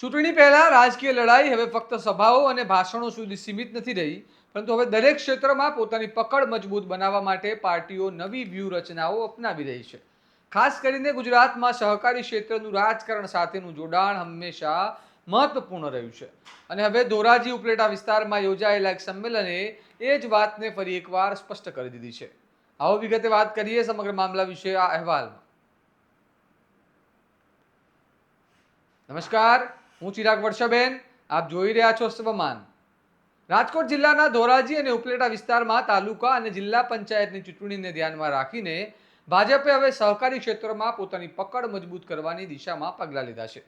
ચૂંટણી પહેલા રાજકીય લડાઈ હવે ફક્ત સભાઓ અને ભાષણો સુધી સીમિત નથી રહી, પરંતુ હવે દરેક ક્ષેત્રમાં પોતાની પકડ મજબૂત બનાવવા માટે પાર્ટીઓ નવી વ્યૂહરચનાઓ અપનાવી રહી છે. ખાસ કરીને ગુજરાતમાં સહકારી ક્ષેત્રનું રાજકારણ સાથેનું જોડાણ હંમેશા મહત્વપૂર્ણ રહ્યું છે અને હવે ધોરાજી ઉપલેટા વિસ્તારમાં યોજાયેલા એક સંમેલને એ જ વાતને ફરી એકવાર સ્પષ્ટ કરી દીધી છે. આવો વિગતે વાત કરીએ સમગ્ર મામલા વિશે આ અહેવાલમાં. નમસ્કાર, હું ચિરાગ વર્ષાબેન. આપ જોઈ રહ્યા છો સ્વમાન. રાજકોટ જિલ્લાના ધોરાજી અને ઉપલેટા વિસ્તારમાં તાલુકા અને જિલ્લા પંચાયતની ચૂંટણીને ધ્યાનમાં રાખીને ભાજપે હવે સહકારી ક્ષેત્રમાં પોતાની પકડ મજબૂત કરવાની દિશામાં પગલાં લીધા છે.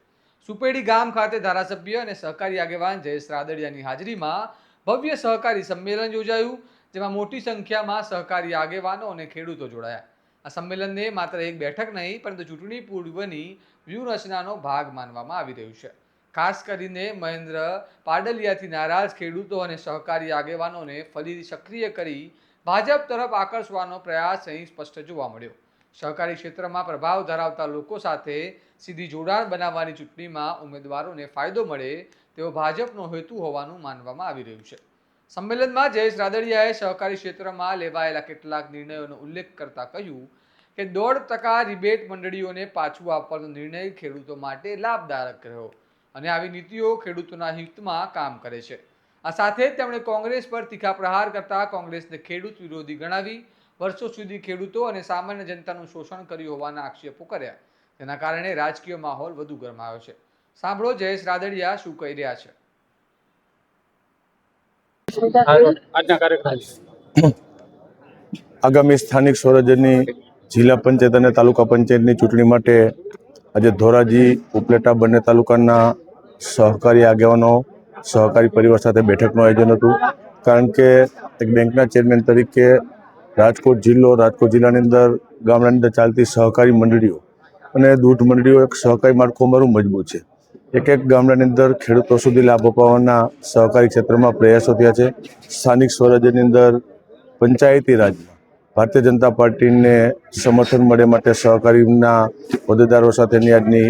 સુપેડી ગામ ખાતે ધારાસભ્ય અને સહકારી આગેવાન જયેશ રાદડિયાની હાજરીમાં ભવ્ય સહકારી સંમેલન યોજાયું, જેમાં મોટી સંખ્યામાં સહકારી આગેવાનો અને ખેડૂતો જોડાયા. આ સંમેલનને માત્ર એક બેઠક નહીં, પરંતુ ચૂંટણી પૂર્વની વ્યૂહરચનાનો ભાગ માનવામાં આવી રહ્યું છે. ખાસ કરીને મહેન્દ્ર પાડલિયાથી નારાજ ખેડૂતો અને સહકારી આગેવાનોને ફરી સક્રિય કરી ભાજપ તરફ આકર્ષવાનો પ્રયાસ અહીં સ્પષ્ટ જોવા મળ્યો. સહકારી ક્ષેત્રમાં પ્રભાવ ધરાવતા લોકો સાથે સીધી જોડાણ બનાવવાની ચૂંટણીમાં ઉમેદવારોને ફાયદો મળે તેવો ભાજપનો હેતુ હોવાનું માનવામાં આવી રહ્યું છે. સંમેલનમાં જયેશ રાદડિયાએ સહકારી ક્ષેત્રમાં લેવાયેલા કેટલાક નિર્ણયોનો ઉલ્લેખ કરતા કહ્યું કે 1.5% રિબેટ મંડળીઓને પાછું આપવાનો નિર્ણય ખેડૂતો માટે લાભદાયક રહ્યો અને આવી નીતિઓ ખેડૂતોના હિતમાં કામ કરે છે. આ સાથે જ તેમણે કોંગ્રેસ પર તીખા પ્રહાર કરતા કોંગ્રેસને ખેડૂત વિરોધી ગણાવી વર્ષો સુધી ખેડૂતો અને સામાન્ય જનતાનું શોષણ કર્યું હોવાના આક્ષેપો કર્યા. તેના કારણે રાજકીય માહોલ વધુ ગરમાયો છે. સાંભળો જયેશ રાદડિયા શું કહી રહ્યા છે. આગામી સ્થાનિક સ્વરાજ્યની જિલ્લા પંચાયત અને તાલુકા પંચાયતની ચૂંટણી માટે આજે ધોરાજી ઉપલેટા બંને તાલુકાના સહકારી આગેવાનો સહકારી પરિવાર સાથે બેઠકનું આયોજન હતું. કારણ કે એક બેંકના ચેરમેન તરીકે રાજકોટ જિલ્લાની અંદર ગામડાની અંદર ચાલતી સહકારી મંડળીઓ અને દૂધ મંડળીઓ એક સહકારી માળખું અમારું મજબૂત છે. એક ગામડાની અંદર ખેડૂતો સુધી લાભ અપાવવાના સહકારી ક્ષેત્રમાં પ્રયાસો થયા છે. સ્થાનિક સ્વરાજ્યની અંદર પંચાયતી રાજમાં ભારતીય જનતા પાર્ટીને સમર્થન મળે માટે સહકારીના હોદ્દેદારો સાથેની આજની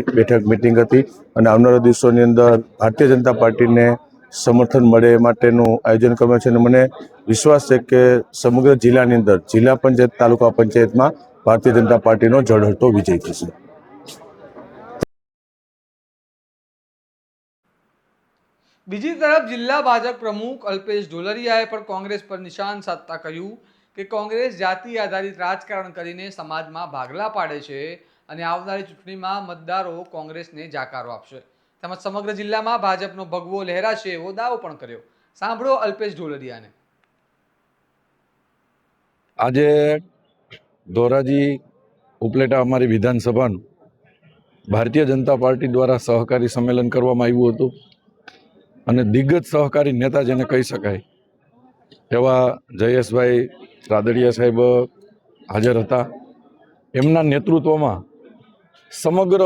મિટિંગ હતી અને આવનારા દિવસોની અંદર ભારતીય જનતા પાર્ટીને સમર્થન મળે માટેનું આયોજન કરવામાં છે અને મને વિશ્વાસ છે કે સમગ્ર જિલ્લાની અંદર જિલ્લા પંચાયત તાલુકા પંચાયતમાં ભારતીય જનતા પાર્ટીનો ઝળહળતો વિજય થશે. બીજી તરફ જિલ્લા ભાજપ પ્રમુખ અલ્પેશ ઢોલરિયાએ પણ કોંગ્રેસ પર નિશાન સાધતા કહ્યું કે કોંગ્રેસ જાતિ આધારિત રાજકારણ કરીને સમાજમાં ભાગલા પાડે છે અને આવનારી ચૂંટણીમાં મતદારો કોંગ્રેસને જાકારો આપશે. તેમજ સમગ્ર જિલ્લામાં ભાજપનો ભગવો લહેરાશે એવો દાવો પણ કર્યો. સાંભળો અલ્પેશ ઢોલરિયાને. આજે ધોરાજી ઉપલેટા અમારી વિધાનસભાનું ભારતીય જનતા પાર્ટી દ્વારા સહકારી સંમેલન કરવામાં આવ્યું હતું અને દિગ્ગજ સહકારી નેતા જેને કહી શકાય એવા જયેશભાઈ રાદડિયા સાહેબ હાજર હતા. એમના નેતૃત્વમાં સમગ્ર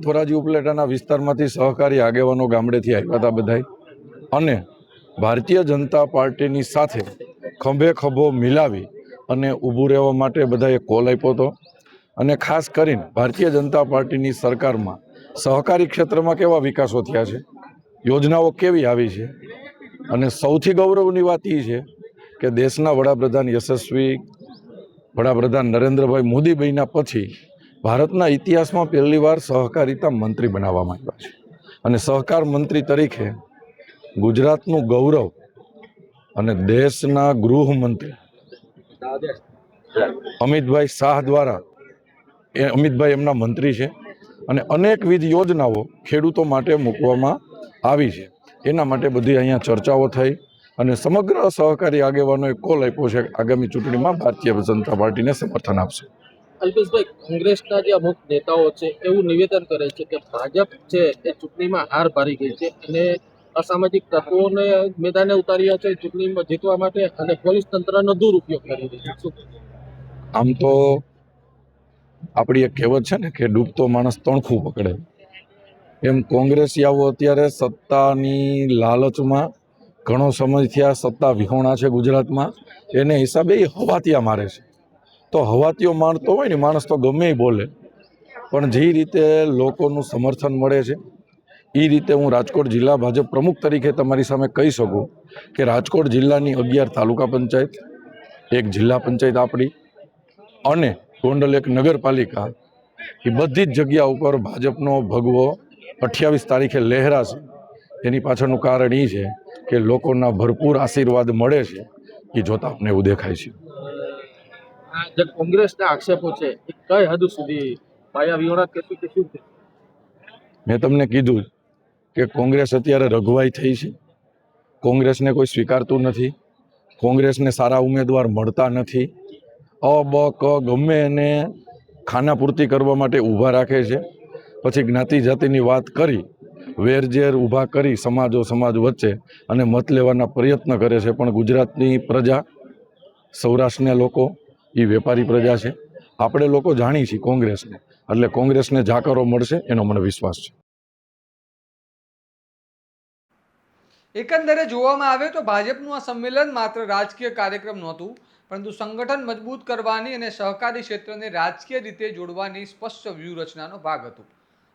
ધોરાજી ઉપલેટાના વિસ્તારમાંથી સહકારી આગેવાનો ગામડેથી આવ્યા હતા બધાય અને ભારતીય જનતા પાર્ટીની સાથે ખભે ખભો મિલાવી અને ઊભું રહેવા માટે બધાએ કોલ આપ્યો હતો. અને ખાસ કરીને ભારતીય જનતા પાર્ટીની સરકારમાં સહકારી ક્ષેત્રમાં કેવા વિકાસો થયા છે, યોજનાઓ કેવી આવી છે અને સૌથી ગૌરવની વાત એ છે કે દેશના વડાપ્રધાન યશસ્વી વડાપ્રધાન નરેન્દ્રભાઈ મોદી બન્યા પછી ભારતના ઇતિહાસમાં પહેલીવાર સહકારિતા મંત્રી બનાવવામાં આવ્યા છે અને સહકાર મંત્રી તરીકે ગુજરાતનું ગૌરવ અને દેશના ગૃહમંત્રી અમિતભાઈ શાહ દ્વારા અમિતભાઈ એમના મંત્રી છે અને અનેકવિધ યોજનાઓ ખેડૂતો માટે મૂકવામાં આવી છે. એના માટે બધી અહીંયા ચર્ચાઓ થઈ અને સમગ્ર સહકારી આગેવાનોએ કોલ આપ્યો છે આગામી ચૂંટણીમાં ભારતીય જનતા પાર્ટીને સમર્થન આપશે. અલ્પેશભાઈ, કોંગ્રેસના જે અમુક નેતાઓ છે એવું નિવેદન કરે છે કે ભાજપ છે એ ચૂંટણીમાં હાર પાડી ગઈ છે અને અસામાજિક તત્વોને મેદાને ઉતાર્યા છે ચૂંટણીમાં જીતવા માટે અને પોલીસ તંત્રનો દુરુપયોગ કરી રહી છે. આમ તો આપણી એક કહેવત છે ને કે ડૂબતો માણસ તણખું પકડે, એમ કોંગ્રેસીયાઓ અત્યારે સત્તાની લાલચમાં ઘણો સમય થયા સત્તા વિહોણા છે ગુજરાતમાં, એને હિસાબે એ હવાતિયા મારે છે. તો હવાતીઓ મારતો હોય ને માણસ તો ગમે બોલે, પણ જે રીતે લોકોનું સમર્થન મળે છે એ રીતે હું રાજકોટ જિલ્લા ભાજપ પ્રમુખ તરીકે તમારી સામે કહી શકું કે રાજકોટ જિલ્લાની 11 તાલુકા પંચાયત, એક જિલ્લા પંચાયત આપણી અને ગોંડલ એક નગરપાલિકા, એ બધી જ જગ્યા ઉપર ભાજપનો ભગવો 28 તારીખે લહેરાશે. એની પાછળનું કારણ એ છે કે લોકોના ભરપૂર આશીર્વાદ મળે છે, એ જોતા આપણે એવું દેખાય છે. આ જે કોંગ્રેસના આક્ષેપો છે એ કઈ હદ સુધી પાયા વિહોણા કહેશું કે શું છે? મેં તમને કીધું કે કોંગ્રેસ અત્યારે રઘવાઈ થઈ છે. કોંગ્રેસને કોઈ સ્વીકારતું નથી. કોંગ્રેસને સારા ઉમેદવાર મળતા નથી. અ બ ક ગમે એને ખાનાપૂર્તિ કરવા માટે ઊભા રાખે છે. પછી જ્ઞાતિ જાતિની વાત કરી, વેરઝેર ઊભા કરી સમાજ વચ્ચે અને મત લેવાના પ્રયત્ન કરે છે. પણ ગુજરાતની પ્રજા, સૌરાષ્ટ્રના લોકો એ વેપારી પ્રજા છે. આપણે લોકો જાણી છીએ કોંગ્રેસને, એટલે કોંગ્રેસને જાકારો મળશે એનો મને વિશ્વાસ છે. એકંદરે જોવામાં આવે તો ભાજપનું આ સંમેલન માત્ર રાજકીય કાર્યક્રમ નહોતું, પરંતુ સંગઠન મજબૂત કરવાની અને સહકારી ક્ષેત્રને રાજકીય રીતે જોડવાની સ્પષ્ટ વ્યૂહરચનાનો ભાગ હતું.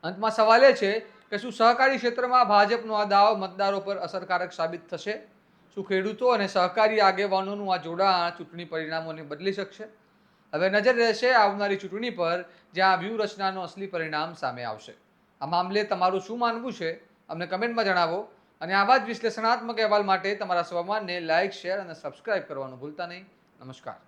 અંતમાં સવાલ એ છે કે શું સહકારી ક્ષેત્રમાં ભાજપનો આ દાવ મતદારો પર અસરકારક સાબિત થશે? શું ખેડૂતો અને સહકારી આગેવાનોનું આ જોડાણ ચૂંટણી પરિણામોને બદલી શકશે? હવે નજર રહેશે આવનારી ચૂંટણી પર, જ્યાં આ વ્યૂહરચનાનો અસલી પરિણામ સામે આવશે. આ મામલે તમારું શું માનવું છે અમને કમેન્ટમાં જણાવો. અને આવા જ વિશ્લેષણાત્મક અહેવાલ માટે તમારા સ્વમાનને લાઇક, શેર અને સબસ્ક્રાઇબ કરવાનું ભૂલતા નહીં. નમસ્કાર.